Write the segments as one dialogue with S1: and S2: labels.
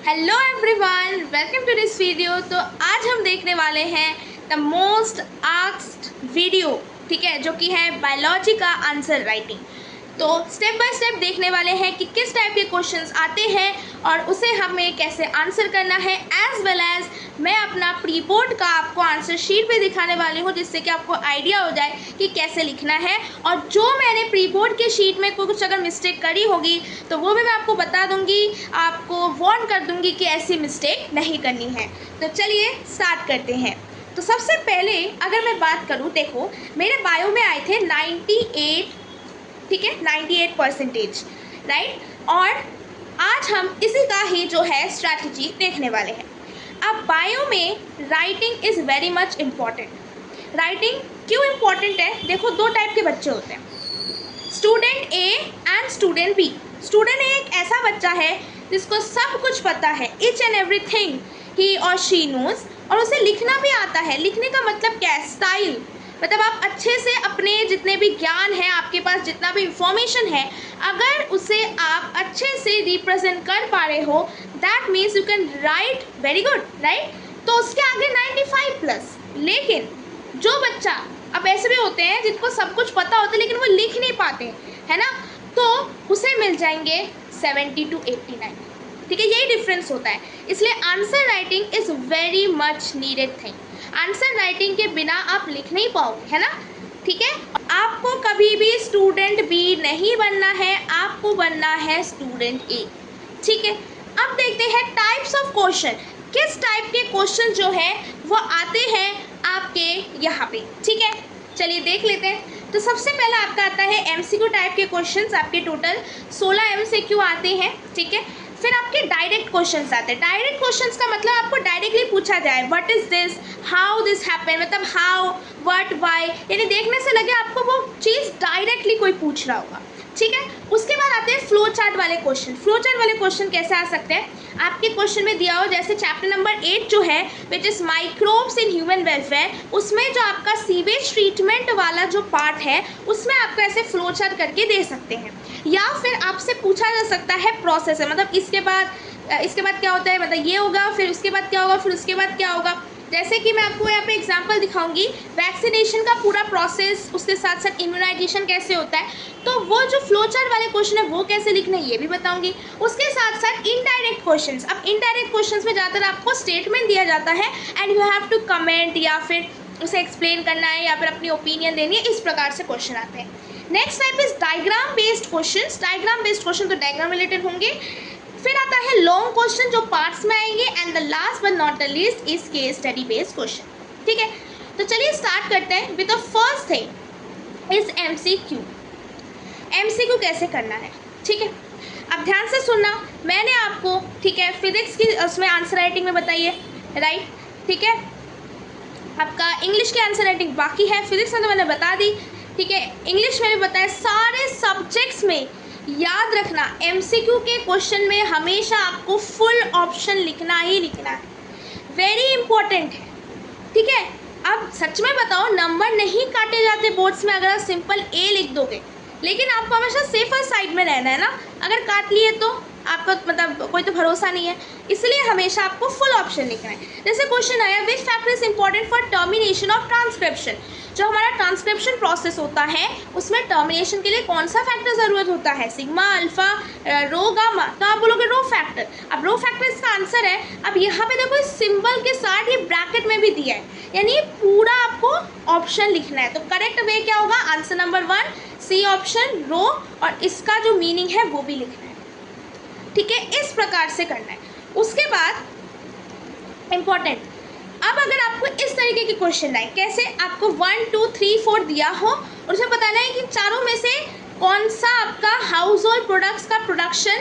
S1: Hello everyone, welcome to this video. तो आज हम देखने वाले हैं द मोस्ट आस्क्ड वीडियो, ठीक है, जो कि है बायोलॉजी का आंसर राइटिंग। तो स्टेप बाय स्टेप देखने वाले हैं कि किस टाइप के क्वेश्चंस आते हैं और उसे हमें कैसे आंसर करना है, एज वेल एज मैं अपना प्री बोर्ड का आपको आंसर शीट भी दिखाने वाली हूँ, जिससे कि आपको आइडिया हो जाए कि कैसे लिखना है। और जो मैंने प्री बोर्ड के शीट में कुछ अगर मिस्टेक करी होगी तो वो भी मैं आपको बता दूँगी, आपको वार्न कर दूँगी कि ऐसी मिस्टेक नहीं करनी है। तो चलिए स्टार्ट करते हैं। तो सबसे पहले अगर मैं बात करूँ, देखो मेरे बायो में आए थे 98, ठीक है, 98%, राइट। और आज हम इसी का ही जो है स्ट्रैटेजी देखने वाले हैं। अब बायो में writing is very much important. Writing क्यों इम्पॉर्टेंट है? देखो दो टाइप के बच्चे होते हैं, student A and student B. Student A एक ऐसा बच्चा है जिसको सब कुछ पता है, ईच एंड एवरीथिंग ही और शी नोज, और उसे लिखना भी आता है। लिखने का मतलब क्या है? स्टाइल, मतलब आप अच्छे से अपने जितने भी ज्ञान है, आपके पास जितना भी इंफॉर्मेशन है, अगर उसे आप अच्छे से रिप्रेजेंट कर पा रहे हो, that means you can write very good, right. तो उसके आगे 95+। लेकिन जो बच्चा, अब ऐसे भी होते हैं जिनको सब कुछ पता होता है लेकिन वो लिख नहीं पाते, है ना, तो उसे मिल जाएंगे 70 to 89, ठीक है। यही डिफरेंस होता है। इसलिए answer writing is very much needed thing. Answer writing के बिना आप लिख नहीं पाओगे, है ना, ठीक है। आपको कभी भी स्टूडेंट बी नहीं बनना है, आपको बनना है स्टूडेंट ए, ठीक है। अब देखते हैं टाइप्स ऑफ क्वेश्चन, किस टाइप के क्वेश्चन जो है वो आते हैं आपके यहाँ पे, ठीक है। चलिए देख लेते हैं। तो सबसे पहला आपका आता है एमसीक्यू टाइप के क्वेश्चंस। आपके टोटल 16 एमसीक्यू आते हैं, ठीक है। फिर आपके डायरेक्ट क्वेश्चंस आते हैं। डायरेक्ट क्वेश्चंस का मतलब आपको डायरेक्टली पूछा जाए, what is this, how this happen, मतलब हाउ, व्हाट, व्हाई, यानी देखने से लगे आपको वो चीज़ डायरेक्टली कोई पूछ रहा होगा, ठीक है। उसके बाद आते हैं फ्लो चार्ट वाले क्वेश्चन। फ्लो चार्ट वाले क्वेश्चन कैसे आ सकते हैं? आपके क्वेश्चन में दिया हो, जैसे चैप्टर नंबर 8 जो है which is microbes in human welfare, उसमें जो आपका सीवेज ट्रीटमेंट वाला जो पार्ट है उसमें आपको ऐसे फ्लो चार्ट करके दे सकते हैं। या फिर आपसे पूछा जा सकता है प्रोसेस है, मतलब इसके बाद क्या होता है, मतलब ये होगा, फिर उसके बाद क्या होगा, फिर उसके बाद क्या होगा। जैसे कि मैं आपको यहाँ पे एग्जांपल दिखाऊंगी, वैक्सीनेशन का पूरा प्रोसेस, उसके साथ साथ इम्यूनाइजेशन कैसे होता है, तो वो जो फ्लो चार्ट वाले क्वेश्चन है वो कैसे लिखने हैं ये भी बताऊंगी। उसके साथ साथ इनडायरेक्ट क्वेश्चंस। अब इनडायरेक्ट क्वेश्चंस में ज़्यादातर आपको स्टेटमेंट दिया जाता है and you have to comment, या फिर उसे एक्सप्लेन करना है, या फिर अपनी ओपिनियन देनी है, इस प्रकार से क्वेश्चन आते हैं। Next type is diagram based question. Diagram based question तो डायग्राम रिलेटेड होंगे। फिर आता है लॉन्ग क्वेश्चन जो पार्ट्स में आएंगे, and the last but not the least is case study based question, ठीक है। तो चलिए स्टार्ट करते हैं with the first thing is MCQ. MCQ कैसे करना है, ठीक है। अब ध्यान से सुनना, मैंने आपको, ठीक है, फिजिक्स की उसमें आंसर राइटिंग में बताइए, राइट, ठीक है। आपका इंग्लिश की आंसर राइटिंग बाकी है, फिजिक्स में तो मैंने बता दी, ठीक है। इंग्लिश में भी बताया। सारे सब्जेक्ट्स में याद रखना, एमसीक्यू के क्वेश्चन में हमेशा आपको फुल ऑप्शन लिखना ही लिखना है, वेरी इंपॉर्टेंट है, ठीक है। अब सच में बताओ, नंबर नहीं काटे जाते बोर्ड्स में अगर आप सिंपल ए लिख दोगे, लेकिन आपको हमेशा सेफर साइड में रहना है ना। अगर काट लिए तो आपका मतलब कोई तो भरोसा नहीं है, इसलिए हमेशा आपको फुल ऑप्शन लिखना है। जैसे क्वेश्चन आया, which factor is important for termination of transcription. जो हमारा ट्रांसक्रिप्शन प्रोसेस होता है उसमें टर्मिनेशन के लिए कौन सा फैक्टर ज़रूरत होता है? सिग्मा, अल्फा, रो, गामा। तो आप बोलोगे रो फैक्टर। अब रो फैक्टर इसका आंसर है। अब यहाँ पे देखो इस सिंबल के साथ ये ब्रैकेट में भी दिया है, यानी पूरा आपको ऑप्शन लिखना है। तो करेक्ट वे क्या होगा? आंसर नंबर 1 सी ऑप्शन, रो, और इसका जो मीनिंग है वो भी लिखना है, ठीक है। इस प्रकार से करना है। उसके बाद इम्पॉर्टेंट, अब अगर आपको इस तरीके के क्वेश्चन आए, कैसे? आपको 1 2 3 4 दिया हो और उसमें बताना है कि चारों में से कौन सा आपका हाउस होल्ड प्रोडक्ट्स का प्रोडक्शन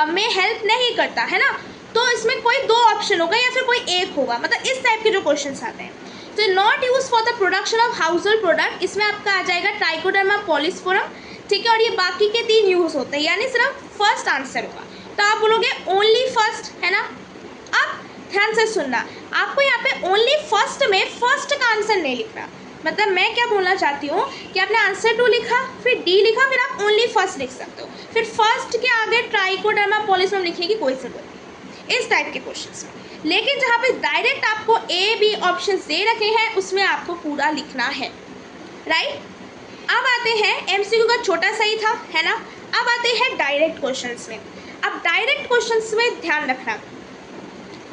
S1: में हेल्प नहीं करता, है ना। तो इसमें कोई 2 ऑप्शन होगा या फिर कोई एक होगा, मतलब इस टाइप के जो क्वेश्चन आते हैं। तो not use for the production of house hold product, इसमें आपका आ जाएगा ट्राइकोडर्मा पॉलिस्फोरम, ठीक है। और ये बाकी के 3 यूज होते हैं, यानी सिर्फ फर्स्ट आंसर होगा। तो आप बोलोगे ओनली फर्स्ट, है ना। अब ध्यान से सुनना, आपको यहाँ पे ओनली फर्स्ट में फर्स्ट का आंसर नहीं लिखना। मतलब मैं क्या बोलना चाहती हूँ कि आपने आंसर 2 लिखा, फिर डी लिखा, फिर आप ओनली फर्स्ट लिख सकते हो। फिर फर्स्ट के आगे ट्राइकोडर्मा पॉलिस्फोरम लिखने की कोई जरूरत नहीं। इस टाइप के क्वेश्चंस में। लेकिन जहाँ पे डायरेक्ट आपको ए बी ऑप्शन दे रखे हैं उसमें आपको पूरा लिखना है, राइट। अब आते हैं एमसीक्यू का छोटा सा ही था, है ना। अब आते हैं डायरेक्ट क्वेश्चंस में। अब डायरेक्ट क्वेश्चंस में ध्यान रखना,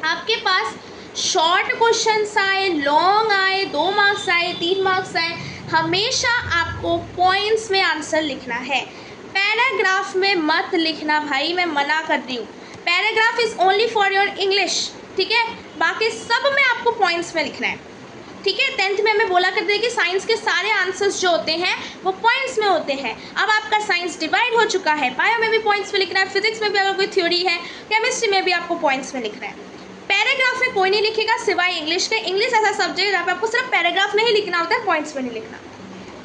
S1: आपके पास शॉर्ट क्वेश्चंस आए, लॉन्ग आए, 2 मार्क्स आए, 3 मार्क्स आए, हमेशा आपको पॉइंट्स में आंसर लिखना है। पैराग्राफ में मत लिखना भाई, मैं मना कर रही हूँ। Paragraph is only for your English, ठीक है। बाकी सब में आपको पॉइंट्स में लिखना है, ठीक है। 10th में हमें बोला करते हैं कि साइंस के सारे आंसर्स जो होते हैं वो पॉइंट्स में होते हैं। अब आपका साइंस डिवाइड हो चुका है, बायो में भी पॉइंट्स में लिखना है, फिजिक्स में भी अगर कोई थ्योरी है, केमिस्ट्री में भी आपको पॉइंट्स में लिखना है। पैराग्राफ में कोई नहीं लिखेगा सिवाय इंग्लिश के। इंग्लिश ऐसा सब्जेक्ट है जहाँ पे आपको सिर्फ पैराग्राफ में ही लिखना होता है, पॉइंट्स में नहीं लिखना,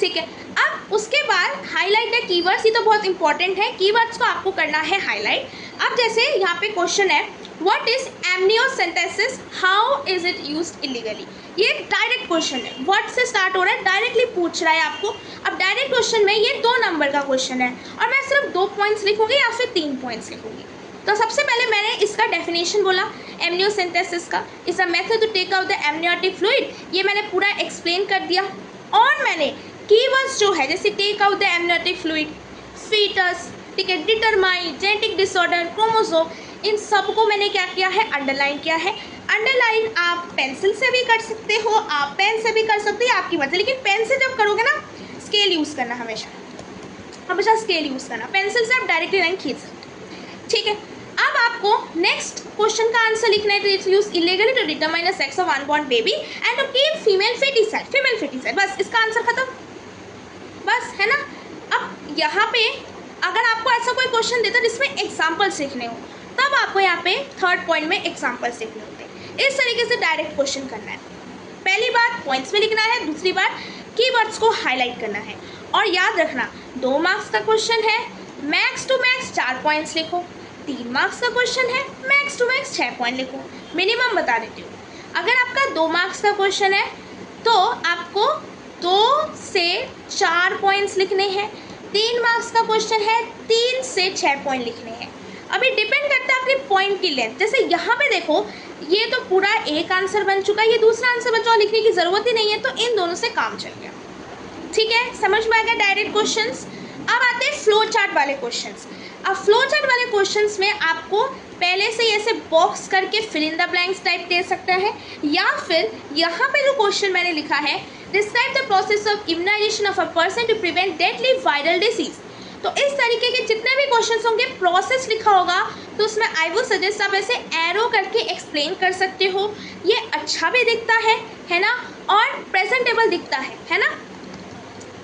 S1: ठीक है। अब उसके बाद हाईलाइट है कीवर्ड्स, ये तो बहुत इंपॉर्टेंट है। कीवर्ड्स को आपको करना है हाईलाइट। अब जैसे यहाँ पे क्वेश्चन है what is amniocentesis, how is it used illegally. ये डायरेक्ट क्वेश्चन है, व्हाट से स्टार्ट हो रहा है, डायरेक्टली पूछ रहा है आपको। अब डायरेक्ट क्वेश्चन में ये 2 नंबर का क्वेश्चन है और मैं सिर्फ 2 पॉइंट्स लिखूंगी या फिर 3 पॉइंट्स लिखूंगी। तो सबसे पहले मैंने इसका डेफिनेशन बोला एमनियोसेंटेसिस का, is a method to take out the amniotic fluid, ये मैंने पूरा एक्सप्लेन कर दिया। और मैंने कीवर्ड्स जो है जैसे take out the amniotic fluid, foetus, ठीक है, डिटरमाइन, जेनेटिक डिसऑर्डर, क्रोमोसोम, इन सबको मैंने क्या किया है, अंडरलाइन किया है। अंडरलाइन आप पेंसिल से भी कर सकते हो, आप पेन से भी कर सकते हो, आपकी मर्जी। लेकिन पेन से जब करोगे ना, स्केल यूज़ करना हमेशा स्केल यूज़ करना। पेंसिल से आप डायरेक्टली लाइन खींच सकते हो, ठीक है। अब आपको नेक्स्ट क्वेश्चन का आंसर लिखना है, it's use illegally to determine the sex of unborn baby and to keep female foeticide. बस इसका आंसर खत्म, बस, है ना। अब यहाँ पे अगर आपको ऐसा कोई क्वेश्चन देता है जिसमें एग्जाम्पल्स लिखने हो, तब आपको यहाँ पे 3rd पॉइंट में एग्जाम्पल्स लिखने होते हैं। इस तरीके से डायरेक्ट क्वेश्चन करना है। पहली बात पॉइंट्स में लिखना है, दूसरी बात कीवर्ड्स को हाईलाइट करना है। और याद रखना 2 मार्क्स का क्वेश्चन है, मैक्स टू मैक्स 4 पॉइंट्स लिखो। 3 मार्क्स का क्वेश्चन है, मैक्स टू मैक्स 6 पॉइंट लिखो। मिनिमम बता देती हूँ, अगर आपका 2 मार्क्स का क्वेश्चन है तो आपको 2 से 4 पॉइंट्स लिखने हैं। 3 मार्क्स का क्वेश्चन है, 3 से 6 पॉइंट लिखने हैं। अभी डिपेंड करता है आपके पॉइंट की लेंथ। जैसे यहाँ पे देखो, ये तो पूरा एक आंसर बन चुका है, ये दूसरा आंसर बन चुका, लिखने की ज़रूरत ही नहीं है, तो इन दोनों से काम चल गया, ठीक है। समझ में आ गया डायरेक्ट क्वेश्चंस। अब आते हैं फ्लो चार्ट वाले क्वेश्चंस। अब फ्लो चार्ट वाले क्वेश्चंस में आपको पहले से ऐसे बॉक्स करके fill in the blanks type दे सकते हैं, या फिर यहाँ पे जो क्वेश्चन मैंने लिखा है describe the process of immunisation of a person to prevent deadly viral disease. तो इस तरीके के जितने भी क्वेश्चंस होंगे प्रोसेस लिखा होगा, तो उसमें आई वुड सजेस्ट आप ऐसे एरो करके एक्सप्लेन कर सकते हो। ये अच्छा भी दिखता है ना, और प्रेजेंटेबल दिखता है ना।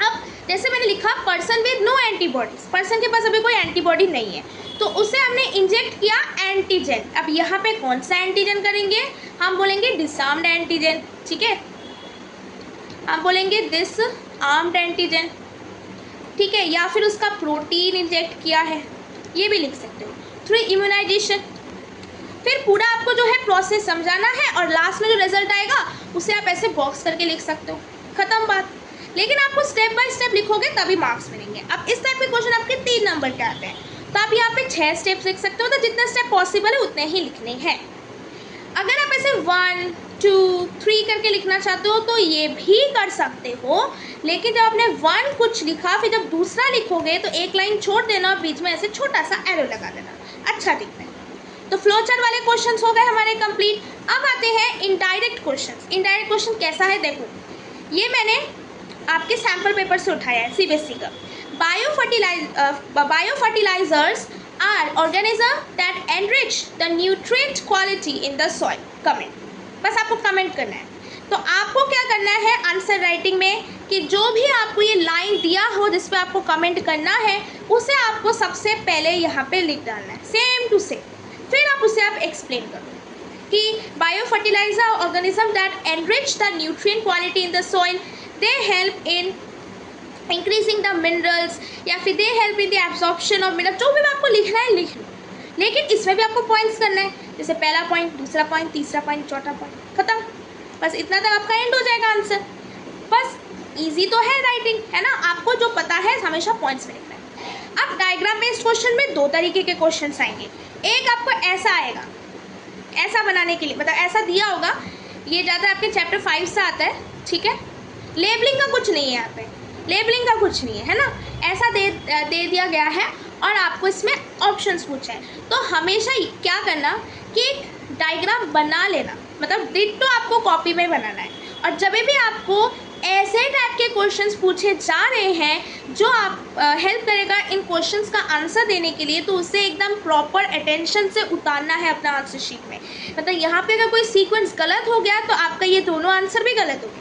S1: अब जैसे मैंने लिखा person with no antibodies, person के पास अभी कोई एंटीबॉडी नहीं है, तो उसे हमने इंजेक्ट किया एंटीजन। अब यहाँ पे कौन सा एंटीजन करेंगे, हम बोलेंगे डिसआर्म्ड एंटीजन, ठीक है, हम बोलेंगे डिसआर्म्ड एंटीजन, ठीक है। या फिर उसका प्रोटीन इंजेक्ट किया है, ये भी लिख सकते हो, थ्रू इम्यूनाइजेशन। फिर पूरा आपको जो है प्रोसेस समझाना है और लास्ट में जो रिजल्ट आएगा उसे आप ऐसे बॉक्स करके लिख सकते हो, खत्म बात। लेकिन आपको स्टेप बाय स्टेप लिखोगे तभी मार्क्स मिलेंगे। अब इस टाइप के क्वेश्चन आपके 3 नंबर के आते हैं, तो आप यहाँ पे 6 स्टेप्स लिख सकते हो, तो जितने स्टेप पॉसिबल है उतने ही लिखने हैं। अगर आप ऐसे 1 2 3 करके लिखना चाहते हो तो ये भी कर सकते हो, लेकिन जब आपने 1 कुछ लिखा, फिर जब दूसरा लिखोगे तो एक लाइन छोड़ देना, बीच में ऐसे छोटा सा एरो लगा देना, अच्छा दिखता है। तो फ्लो चार्ट वाले क्वेश्चंस हो गए हमारे कंप्लीट। अब आते हैं इनडायरेक्ट क्वेश्चंस। इनडायरेक्ट क्वेश्चन कैसा है देखो, ये मैंने आपके सैम्पल पेपर से उठाया है सीबीएसई का। Bio fertilisers are organism that enrich the nutrient quality in the soil. Comment, बस आपको कमेंट करना है। तो आपको क्या करना है आंसर राइटिंग में, कि जो भी आपको ये लाइन दिया हो जिस पे आपको कमेंट करना है, उसे आपको सबसे पहले यहाँ पे लिख डालना है, सेम टू सेम। फिर आप उसे आप एक्सप्लेन करो कि bio fertiliser organism that enrich the nutrient quality in the soil, they help in increasing the minerals, या फिर they help in the absorption of mineral. जो भी आपको लिखना है लिख लो, लेकिन इसमें भी आपको पॉइंट्स करना है, जैसे पहला पॉइंट, दूसरा पॉइंट, तीसरा पॉइंट, चौथा पॉइंट, खत्म। बस इतना तक आपका एंड हो जाएगा आंसर। बस इजी तो है राइटिंग, है ना, आपको जो पता है हमेशा पॉइंट्स में लिखना है। अब डायग्राम बेस्ड क्वेश्चन में 2 तरीके के क्वेश्चन आएंगे। एक आपको ऐसा आएगा, ऐसा बनाने के लिए, मतलब ऐसा दिया होगा, ये ज़्यादा आपके चैप्टर 5 से आता है, ठीक है। लेबलिंग का कुछ नहीं है यहाँ पे, लेबलिंग का कुछ नहीं है ना, ऐसा दे दिया गया है और आपको इसमें ऑप्शंस पूछे हैं। तो हमेशा क्या करना कि एक डायग्राम बना लेना, मतलब डिट्टो आपको कॉपी में बनाना है। और जब भी आपको ऐसे टाइप के क्वेश्चंस पूछे जा रहे हैं जो आप हेल्प करेगा इन क्वेश्चंस का आंसर देने के लिए, तो उसे एकदम प्रॉपर अटेंशन से उतारना है अपना आंसर शीट में। मतलब यहाँ पे अगर कोई सीक्वेंस गलत हो गया तो आपका ये दोनों आंसर भी गलत हो गया,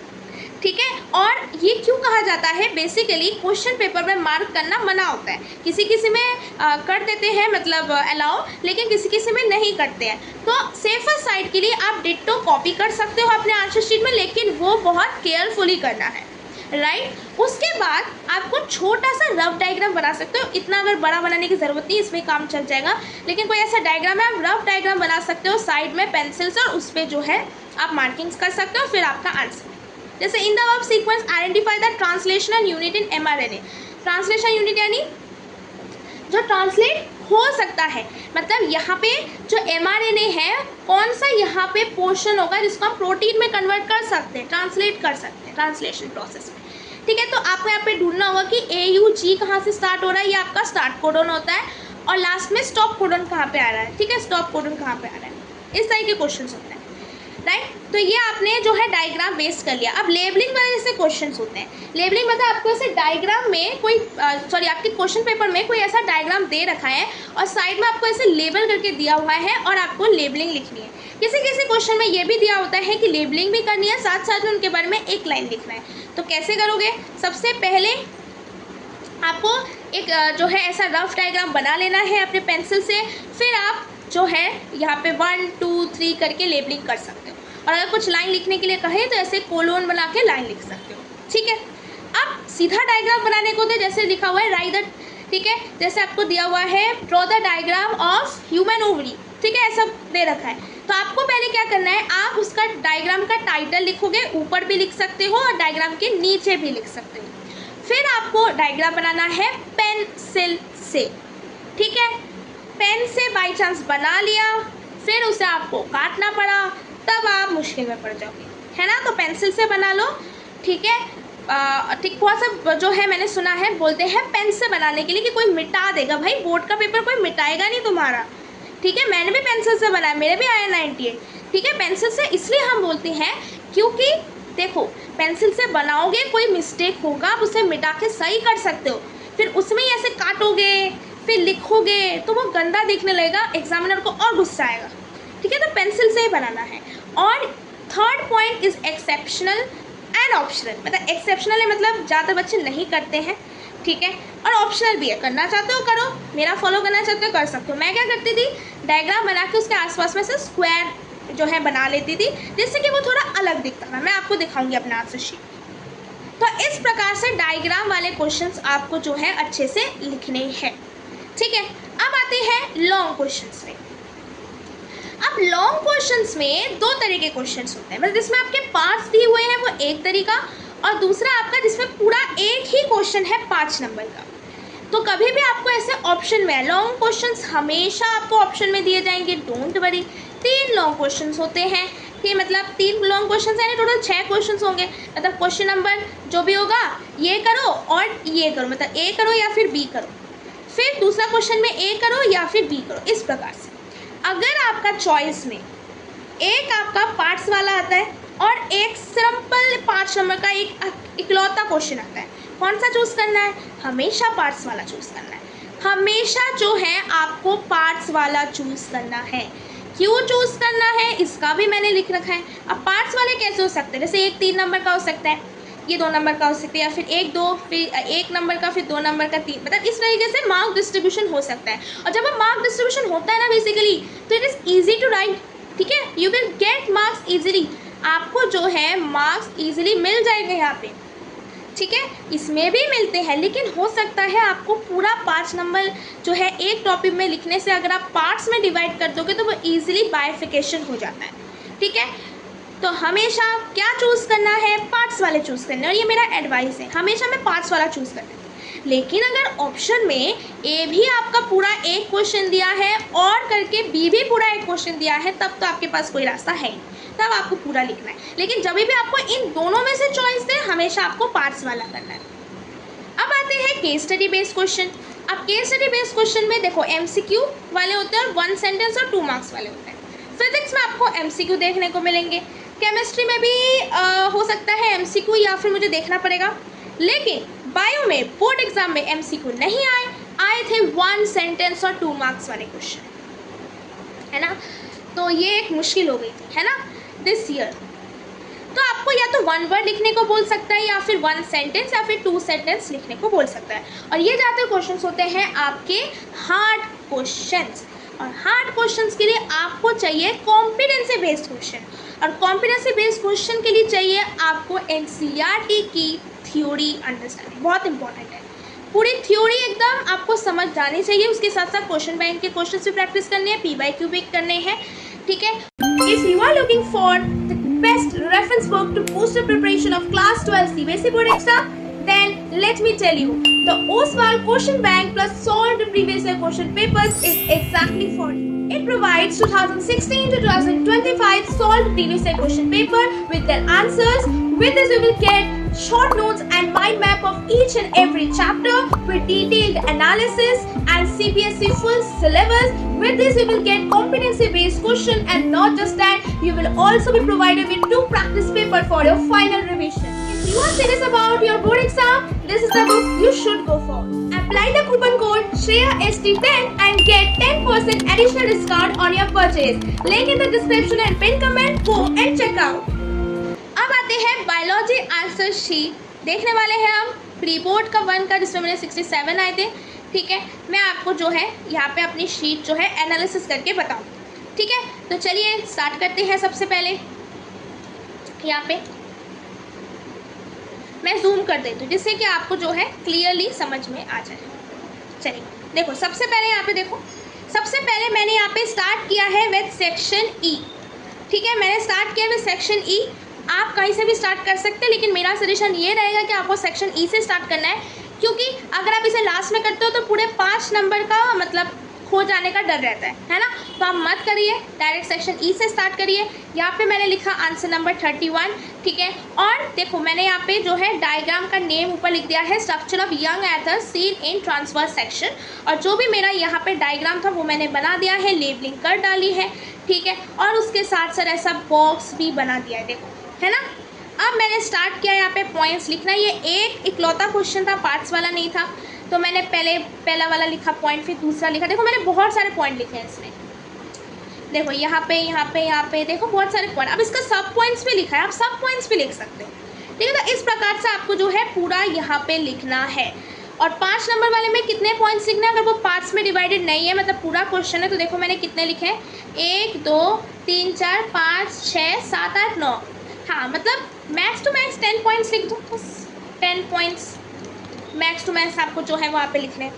S1: ठीक है। और ये क्यों कहा जाता है, बेसिकली क्वेश्चन पेपर में मार्क करना मना होता है, किसी किसी में कर देते हैं, मतलब अलाउ, लेकिन किसी किसी में नहीं करते हैं। तो सेफर साइड के लिए आप डिट्टो कॉपी कर सकते हो अपने आंसर शीट में, लेकिन वो बहुत केयरफुली करना है, राइट। उसके बाद आपको छोटा सा रफ डायग्राम बना सकते हो, इतना अगर बड़ा बनाने की ज़रूरत नहीं, इसमें काम चल जाएगा, लेकिन कोई ऐसा डायग्राम है, आप रफ डायग्राम बना सकते हो साइड में पेंसिल से, और उस पर जो है आप मार्किंग्स कर सकते हो, फिर आपका आंसर। जैसे in the above sequence identify the translational unit in mRNA। Translation unit यानी जो ट्रांसलेट हो सकता है, मतलब यहाँ पे जो mRNA है, कौन सा यहाँ पे पोर्शन होगा जिसको हम प्रोटीन में कन्वर्ट कर सकते हैं, ट्रांसलेट कर सकते हैं ट्रांसलेशन प्रोसेस में, ठीक है। तो आपको यहाँ पे ढूंढना होगा कि AUG कहाँ से स्टार्ट हो रहा है, ये आपका स्टार्ट कोडन होता है, और लास्ट में स्टॉप कोडन कहाँ पे आ रहा है, ठीक है, स्टॉप कोडन कहाँ पे आ रहा है, इस तरह के क्वेश्चन होते हैं, राइट। तो ये आपने जो है डायग्राम बेस कर लिया। अब लेबलिंग वाले जैसे क्वेश्चंस होते हैं, लेबलिंग मतलब आपको ऐसे डायग्राम में कोई आपके क्वेश्चन पेपर में कोई ऐसा डायग्राम दे रखा है और साइड में आपको ऐसे लेबल करके दिया हुआ है और आपको लेबलिंग लिखनी है। किसी किसी क्वेश्चन में ये भी दिया होता है कि लेबलिंग भी करनी है, साथ साथ में उनके बारे में एक लाइन लिखना है। तो कैसे करोगे, सबसे पहले आपको एक जो है ऐसा रफ डायग्राम बना लेना है अपने पेंसिल से, फिर आप जो है यहाँ पे 1 2 3 करके लेबलिंग कर सकते हो। और अगर कुछ लाइन लिखने के लिए कहे तो ऐसे कोलोन बना के लाइन लिख सकते हो, ठीक है। अब सीधा डायग्राम बनाने को तो जैसे लिखा हुआ है राइट द, ठीक है, जैसे आपको दिया हुआ है draw the diagram of human ovary, ठीक है, ऐसा दे रखा है। तो आपको पहले क्या करना है, आप उसका डायग्राम का टाइटल लिखोगे, ऊपर भी लिख सकते हो और डायग्राम के नीचे भी लिख सकते हो। फिर आपको डायग्राम बनाना है पेंसिल से, ठीक है, पेन से बाई चांस बना लिया, फिर उसे आपको काटना पड़ा, तब आप मुश्किल में पड़ जाओगे, है ना। तो पेंसिल से बना लो, ठीक है। ठीक, बहुत सा जो है मैंने सुना है बोलते हैं पेन से बनाने के लिए कि कोई मिटा देगा, भाई बोर्ड का पेपर कोई मिटाएगा नहीं तुम्हारा, ठीक है। मैंने भी पेंसिल से बनाया, मेरे भी आया 98, ठीक है। पेंसिल से इसलिए हम बोलते हैं क्योंकि देखो पेंसिल से बनाओगे, कोई मिस्टेक होगा आप उसे मिटा के सही कर सकते हो, फिर उसमें ही ऐसे काटोगे फिर लिखोगे तो वो गंदा दिखने लगेगा, एग्जामिनर को और गुस्सा आएगा, ठीक है। तो पेंसिल से ही बनाना है। और third point is exceptional and optional. मतलब एक्सेप्शनल है मतलब ज़्यादा बच्चे नहीं करते हैं, ठीक है, और ऑप्शनल भी है, करना चाहते हो करो, मेरा फॉलो करना चाहते हो कर सकते हो। मैं क्या करती थी, डायग्राम बना के उसके आसपास में से स्क्वायर जो है बना लेती थी, जिससे कि वो थोड़ा अलग दिखता था। मैं आपको दिखाऊंगी अपना आंसर शीट। तो इस प्रकार से डायग्राम वाले क्वेश्चंस आपको जो है अच्छे से लिखने हैं, ठीक है। अब आते हैं लॉन्ग क्वेश्चंस में। अब लॉन्ग क्वेश्चंस में दो तरह के क्वेश्चंस होते हैं, मतलब जिसमें आपके पार्ट्स दिए हुए हैं वो एक तरीका, और दूसरा आपका जिसमें पूरा एक ही क्वेश्चन है 5 नंबर का। तो कभी भी आपको ऐसे ऑप्शन में, लॉन्ग क्वेश्चंस हमेशा आपको ऑप्शन में दिए जाएंगे, डोंट वरी। 3 लॉन्ग क्वेश्चंस होते हैं, कि मतलब 3 लॉन्ग क्वेश्चंस यानी टोटल 6 क्वेश्चंस होंगे। मतलब क्वेश्चन नंबर जो भी होगा ये करो और ये करो, मतलब ए करो या फिर बी करो, फिर दूसरा क्वेश्चन में ए करो या फिर बी करो, इस प्रकार से। अगर आपका चॉइस में एक आपका पार्ट्स वाला आता है और एक सिंपल 5 नंबर का एक इकलौता क्वेश्चन आता है, कौन सा चूज़ करना है? हमेशा पार्ट्स वाला चूज़ करना है, हमेशा जो है आपको पार्ट्स वाला चूज़ करना है। क्यों चूज़ करना है इसका भी मैंने लिख रखा है। अब पार्ट्स वाले कैसे हो सकते हैं, जैसे एक 3 नंबर का हो सकता है, ये 2 नंबर का हो सकता है, या फिर 1 2 फिर 1 नंबर का फिर 2 नंबर का 3, मतलब इस तरीके से मार्क डिस्ट्रीब्यूशन हो सकता है। और जब मार्क डिस्ट्रीब्यूशन होता है ना बेसिकली, तो it is easy to write, ठीक है, you will get marks easily, आपको जो है मार्क्स ईजिली मिल जाएंगे यहाँ पे, ठीक है। इसमें भी मिलते हैं, लेकिन हो सकता है आपको पूरा 5 नंबर जो है एक टॉपिक में लिखने से अगर आप पार्ट्स में डिवाइड कर दोगे तो वो ईजिली बाइफिकेशन हो जाता है, ठीक है। तो हमेशा क्या चूज़ करना है, पार्ट्स वाले चूज़ करने, और ये मेरा एडवाइस है, हमेशा मैं पार्ट्स वाला चूज़ करती हूँ। लेकिन अगर ऑप्शन में ए भी आपका पूरा एक क्वेश्चन दिया है और करके बी भी पूरा एक क्वेश्चन दिया है, तब तो आपके पास कोई रास्ता है नहीं, तब आपको पूरा लिखना है। लेकिन जब भी आपको इन दोनों में से चॉइस दे, हमेशा आपको पार्ट्स वाला करना है। अब आते हैं केस स्टडी बेस्ड क्वेश्चन। अब केस स्टडी बेस्ड क्वेश्चन में देखो एमसीक्यू वाले होते हैं और 1 सेंटेंस और 2 मार्क्स वाले होते हैं। फिजिक्स में आपको एमसीक्यू देखने को मिलेंगे, केमिस्ट्री में भी हो सकता है एमसीक्यू या फिर मुझे देखना पड़ेगा। लेकिन बायो में बोर्ड एग्जाम में एमसीक्यू नहीं आए थे 1 सेंटेंस और 2 मार्क्स वाले क्वेश्चन, है ना। तो ये एक मुश्किल हो गई थी, है ना, दिस ईयर। तो आपको या तो 1 वर्ड लिखने को बोल सकता है या फिर 1 सेंटेंस या फिर 2 सेंटेंस लिखने को बोल सकता है। और ये जाते क्वेश्चंस होते हैं आपके हार्ड क्वेश्चंस, और हार्ड क्वेश्चंस के लिए आपको चाहिए कॉम्पिटेंसी बेस्ड क्वेश्चन, और कॉम्पिटेंसी बेस्ड क्वेश्चन के लिए चाहिए आपको एनसीईआरटी की थ्योरी अंडरस्टैंडिंग, बहुत इंपॉर्टेंट है। पूरी थ्योरी एकदम आपको समझ जानी चाहिए, उसके साथ साथ क्वेश्चन बैंक के क्वेश्चंस भी प्रैक्टिस करने हैं, PYQ भी करने हैं, ठीक है। If you are looking for the best reference book to boost the preparation of class 12 CBSE board exam, then let me tell you, the Oswald Question Bank plus solved previous year question papers is exactly for you. It provides 2016 to 2025 solved previous year question paper with their answers. With this you will get short notes and mind map of each and every chapter with detailed analysis and CBSE full syllabus. With this you will get competency based question, and not just that, you will also be provided with 2 practice paper for your final revision. If you are serious about your board exam, this is the book you should go for. Apply the coupon code SHREYA-ST10 and get 10% additional discount on your purchase. Link in the description and pinned comment. Go and check out. अब आते हैं biology answer sheet देखने वाले हैं हम, pre board का 1 का, जिसमें मैंने 67 आए थे, ठीक है। मैं आपको जो है यहाँ पे अपनी शीट जो है एनालिसिस करके बताऊँ, ठीक है। तो चलिए स्टार्ट करते हैं। सबसे पहले यहाँ पे मैं जूम कर देती हूँ जिससे कि आपको जो है क्लियरली समझ में आ जाए। चलिए देखो, सबसे पहले यहाँ पे देखो, सबसे पहले मैंने यहाँ पे स्टार्ट किया है विद सेक्शन ई, ठीक है। मैंने स्टार्ट किया विद सेक्शन ई, आप कहीं से भी स्टार्ट कर सकते हैं, लेकिन मेरा सजेशन ये रहेगा कि आपको सेक्शन ई से स्टार्ट करना है, क्योंकि अगर आप इसे लास्ट में करते हो तो पूरे 5 नंबर का मतलब खो जाने का डर रहता है ना। तो आप मत करिए, डायरेक्ट सेक्शन ई से स्टार्ट करिए। यहाँ पे मैंने लिखा आंसर नंबर 31, ठीक है। और देखो मैंने यहाँ पे जो है डायग्राम का नेम ऊपर लिख दिया है, structure of young anther seen in transverse section, और जो भी मेरा यहाँ पे डायग्राम था वो मैंने बना दिया है, लेबलिंग कर डाली है, ठीक है। और उसके साथ साथ ऐसा बॉक्स भी बना दिया है, देखो, है ना। अब मैंने स्टार्ट किया यहाँ पे पॉइंट्स लिखना। ये एक इकलौता क्वेश्चन था, पार्ट्स वाला नहीं था, तो मैंने पहला वाला लिखा पॉइंट, फिर दूसरा लिखा। देखो मैंने बहुत सारे पॉइंट लिखे हैं इसमें, देखो यहाँ पे देखो बहुत सारे पॉइंट। अब इसका सब पॉइंट्स भी लिखा है, आप सब पॉइंट्स भी लिख सकते हो, ठीक है। तो इस प्रकार से आपको जो है पूरा यहाँ पे लिखना है। और 5 नंबर वाले में कितने पॉइंट्स लिखना है, अगर वो पार्ट्स में डिवाइडेड नहीं है, मतलब पूरा क्वेश्चन है, तो देखो मैंने कितने लिखे हैं, 1 2 3 4 5 6 7 8 9, हाँ, मतलब मैक्स टू मैक्स 10 पॉइंट्स लिख दो, बस 10 पॉइंट्स मैक्स टू मैक्स आपको जो है वहाँ पे लिखने हैं।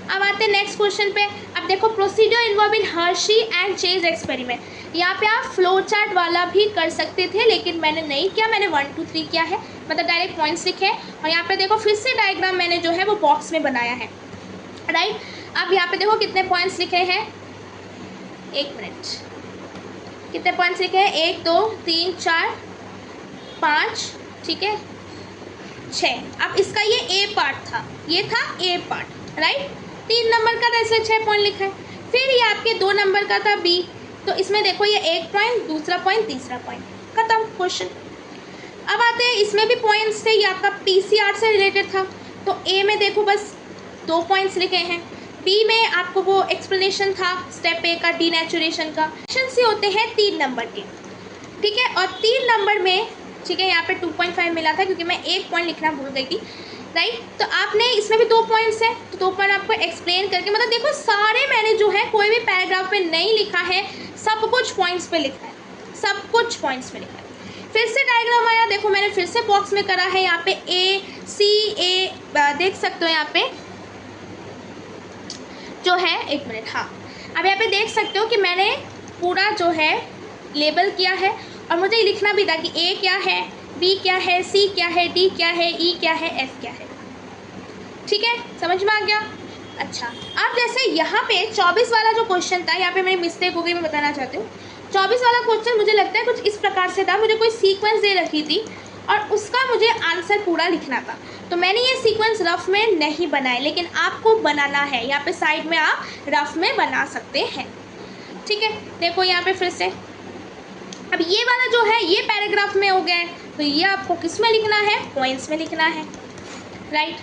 S1: अब आते हैं नेक्स्ट क्वेश्चन पे। अब देखो, procedure involve in Hershey and chase experiment. यहाँ पे आप फ्लो चार्ट वाला भी कर सकते थे, लेकिन मैंने नहीं किया, मैंने 1 2 3 किया है, मतलब डायरेक्ट पॉइंट्स लिखे। और यहाँ पे देखो फिर से डायग्राम मैंने जो है वो बॉक्स में बनाया है, राइट। अब यहाँ पे देखो कितने पॉइंट्स लिखे हैं, 1 मिनट, कितने पॉइंट्स लिखे हैं, 1 2 3 4 5, ठीक है, 6। अब इसका ये ए पार्ट था, ये था ए पार्ट, राइट। 3 नंबर का था, इसलिए 6 पॉइंट लिखा है। फिर ये आपके 2 नंबर का था बी, तो इसमें देखो ये 1 पॉइंट, दूसरा पॉइंट, तीसरा पॉइंट, खत्म क्वेश्चन। अब आते हैं, इसमें भी पॉइंट्स थे, ये आपका पीसीआर से रिलेटेड था, तो ए में देखो बस 2 पॉइंट्स लिखे हैं, बी में आपको वो एक्सप्लेनेशन था स्टेप ए का, डीनेचुरेशन का। क्वेश्चन से होते हैं 3 नंबर के, ठीक है। और 3 नंबर में, ठीक है, यहाँ पे 2.5 मिला था क्योंकि मैं 1 पॉइंट लिखना भूल गई थी, राइट। तो आपने इसमें भी 2 पॉइंट्स हैं, तो 2 पॉइंट आपको एक्सप्लेन करके, मतलब देखो सारे मैंने जो है कोई भी पैराग्राफ पे नहीं लिखा है, सब कुछ पॉइंट्स पे लिखा है, सब कुछ पॉइंट्स पे लिखा है। फिर से डायग्राम आया, देखो मैंने फिर से बॉक्स में करा है, यहाँ पे ए सी ए देख सकते हो यहाँ पे जो है, 1 मिनट, हाँ। अब यहाँ पे देख सकते हो कि मैंने पूरा जो है लेबल किया है, और मुझे लिखना भी था कि ए क्या है, बी क्या है, सी क्या है, डी क्या है, ई क्या है, एफ क्या है, ठीक है, समझ में आ गया। अच्छा, अब जैसे यहाँ पे 24 वाला जो क्वेश्चन था, यहाँ पे मेरी मिस्टेक हो गई, मैं बताना चाहती हूँ। 24 वाला क्वेश्चन मुझे लगता है कुछ इस प्रकार से था, मुझे कोई सीक्वेंस दे रखी थी और उसका मुझे आंसर पूरा लिखना था। तो मैंने ये सीक्वेंस रफ में नहीं बनाए, लेकिन आपको बनाना है। यहाँ पे साइड में आप रफ में बना सकते हैं। ठीक है, देखो यहाँ पे फिर से, अब ये वाला जो है ये पैराग्राफ में हो गया है, तो ये आपको किस में लिखना है, पॉइंट्स में लिखना है, राइट।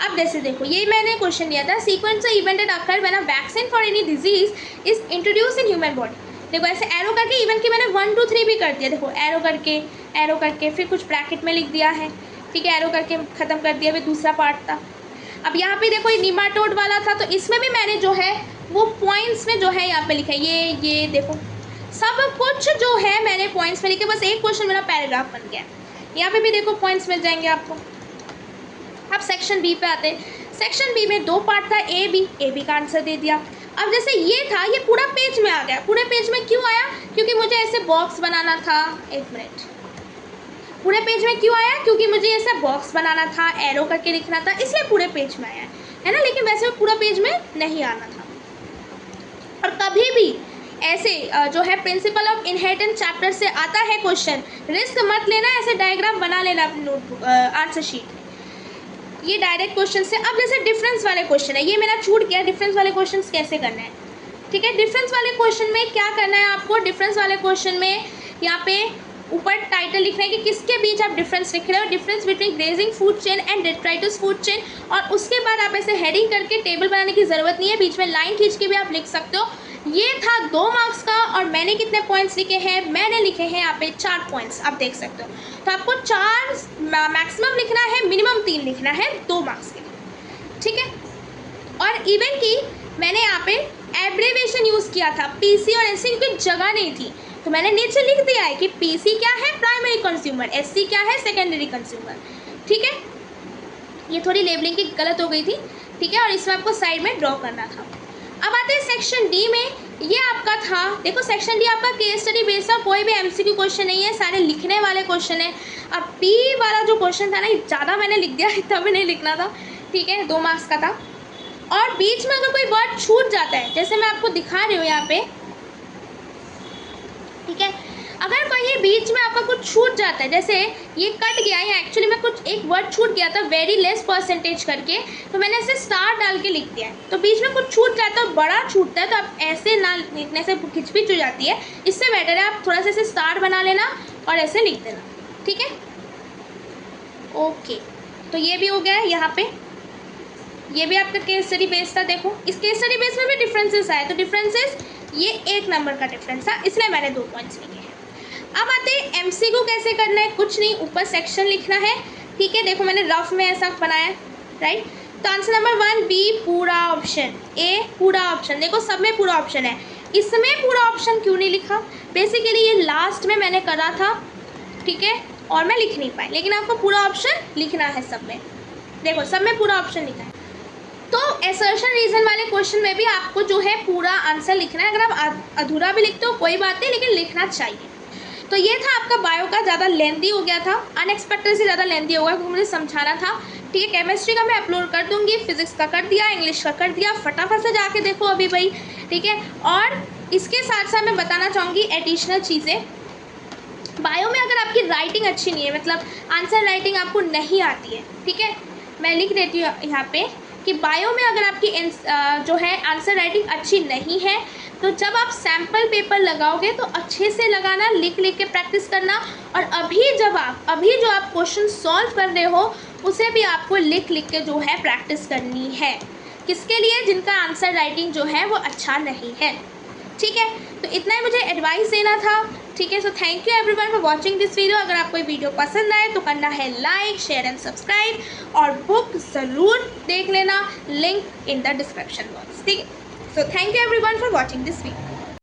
S1: अब जैसे देखो, ये मैंने क्वेश्चन दिया था, sequence event that occur when a vaccine for any disease is introduce in human body. देखो ऐसे एरो करके, इवन की मैंने 1 2 3 भी कर दिया। देखो एरो करके फिर कुछ ब्रैकेट में लिख दिया है, ठीक है, एरो करके ख़त्म कर दिया, फिर दूसरा पार्ट था। अब यहाँ पे देखो ये निमाटोड वाला था, तो इसमें भी मैंने जो है वो पॉइंट्स में जो है यहाँ पे लिखा है, ये देखो सब कुछ जो है मैंने पॉइंट्स में लिखे। बस एक क्वेश्चन मेरा पैराग्राफ बन गया। यहाँ पे भी देखो पॉइंट्स मिल जाएंगे आपको। अब सेक्शन बी पे आते हैं। सेक्शन बी में 2 पार्ट था, ए बी का आंसर दे दिया। अब जैसे ये था, ये पूरा पेज में आ गया। पूरे पेज में क्यों आया, क्योंकि मुझे ऐसे बॉक्स बनाना था। एक मिनट, पूरे पेज में क्यों आया, क्योंकि मुझे ऐसा बॉक्स बनाना था, एरो करके लिखना था, इसलिए पूरे पेज में आया है ना। लेकिन वैसे पूरा पेज में नहीं आना था। और कभी भी ऐसे जो है प्रिंसिपल ऑफ इनहेरिटेंस चैप्टर से आता है क्वेश्चन, रिस्क मत लेना, ऐसे डायग्राम बना लेना अपनी नोटबुक आंसर शीट, ये डायरेक्ट क्वेश्चन से। अब जैसे डिफरेंस वाले क्वेश्चन है, ये मेरा छूट गया, डिफरेंस वाले क्वेश्चन कैसे करना है। ठीक है, डिफरेंस वाले क्वेश्चन में क्या करना है आपको, डिफरेंस वाले क्वेश्चन में यहाँ पे ऊपर टाइटल लिखना है कि किसके बीच आप डिफरेंस लिख रहे हो, difference between grazing food chain and detritus food chain. और उसके बाद आप ऐसे हेडिंग करके टेबल बनाने की ज़रूरत नहीं है, बीच में लाइन खींच के भी आप लिख सकते हो। ये था 2 मार्क्स का। और मैंने कितने पॉइंट्स लिखे हैं, मैंने लिखे हैं यहाँ पे 4 पॉइंट्स, आप देख सकते हो। तो आपको 4 मैक्सिमम लिखना है, मिनिमम 3 लिखना है 2 मार्क्स के लिए। ठीक है, और इवन की मैंने यहाँ पे एब्रीविएशन यूज़ किया था, पीसी और एससी, क्योंकि जगह नहीं थी, तो मैंने नीचे लिख दिया है कि पीसी क्या है, प्राइमरी कंज्यूमर, एससी क्या है, सेकेंडरी कंज्यूमर। ठीक है, ये थोड़ी लेबलिंग की गलत हो गई थी। ठीक है, और इसमें आपको साइड में ड्रॉ करना था। अब आते हैं सेक्शन डी में, ये आपका था, देखो सेक्शन डी आपका केस स्टडी बेस्ड था, कोई भी एमसीक्यू क्वेश्चन नहीं है, सारे लिखने वाले क्वेश्चन है। अब बी वाला जो क्वेश्चन था ना, ज़्यादा मैंने लिख दिया, इतना भी नहीं लिखना था। ठीक है, 2 मार्क्स का था। और बीच में अगर कोई वर्ड छूट जाता है, जैसे मैं आपको दिखा रही हूँ यहाँ पे, ठीक है, अगर कोई बीच में आपका कुछ छूट जाता है, जैसे ये कट गया है, एक्चुअली में कुछ एक वर्ड छूट गया था वेरी लेस परसेंटेज करके, तो मैंने ऐसे स्टार डाल के लिख दिया है। तो बीच में कुछ छूट जाता है, बड़ा छूटता है, तो आप ऐसे ना लिखने से खिचपिच हो जाती है, इससे बेटर है आप थोड़ा सा ऐसे स्टार बना लेना और ऐसे लिख देना। ठीक है, ओके, तो ये भी हो गया है। यहाँ पे ये भी आपका केस स्टडी बेस था। देखो इस केस स्टडी बेस में भी डिफरेंसेस आए, तो डिफरेंसेस ये 1 नंबर का डिफरेंस था, इसलिए मैंने 2 पॉइंट्स लिखे हैं। अब आते हैं एमसीक्यू कैसे करना है, कुछ नहीं, ऊपर सेक्शन लिखना है। ठीक है, देखो मैंने रफ में ऐसा बनाया, राइट। तो आंसर नंबर 1 बी पूरा ऑप्शन, ए पूरा ऑप्शन। देखो सब में पूरा ऑप्शन है, इसमें पूरा ऑप्शन क्यों नहीं लिखा, बेसिकली ये लास्ट में मैंने करा था, ठीक है, और मैं लिख नहीं पाई, लेकिन आपको पूरा ऑप्शन लिखना है सब में। देखो सब में पूरा ऑप्शन लिखा है। तो असर्शन रीजन वाले क्वेश्चन में भी आपको जो है पूरा आंसर लिखना है। अगर आप अधूरा भी लिखते हो कोई बात नहीं, लेकिन लिखना चाहिए। तो ये था आपका बायो का, ज़्यादा लेंथी हो गया था, अनएक्सपेक्टेड से ज़्यादा लेंथी होगा क्योंकि मुझे समझाना था। ठीक है, केमिस्ट्री का मैं अपलोड कर दूंगी, फिजिक्स का कर दिया, इंग्लिश का कर दिया, फटाफट से जाके देखो अभी भाई। ठीक है, और इसके साथ साथ मैं बताना चाहूँगी एडिशनल चीज़ें। बायो में अगर आपकी राइटिंग अच्छी नहीं है, मतलब आंसर राइटिंग आपको नहीं आती है, ठीक है, मैं लिख देती हूँ यहाँ पे कि बायो में अगर आपकी जो है आंसर राइटिंग अच्छी नहीं है, तो जब आप सैम्पल पेपर लगाओगे तो अच्छे से लगाना, लिख लिख के प्रैक्टिस करना। और अभी जो आप क्वेश्चन सॉल्व कर रहे हो उसे भी आपको लिख लिख के जो है प्रैक्टिस करनी है। किसके लिए, जिनका आंसर राइटिंग जो है वो अच्छा नहीं है। ठीक है, तो इतना ही मुझे एडवाइस देना था। ठीक है, so thank you everyone for watching this video. अगर आपको ये वीडियो पसंद आए तो करना है लाइक, शेयर एंड सब्सक्राइब, और बुक ज़रूर देख लेना, link in the description box. ठीक है, so thank you everyone for watching this video.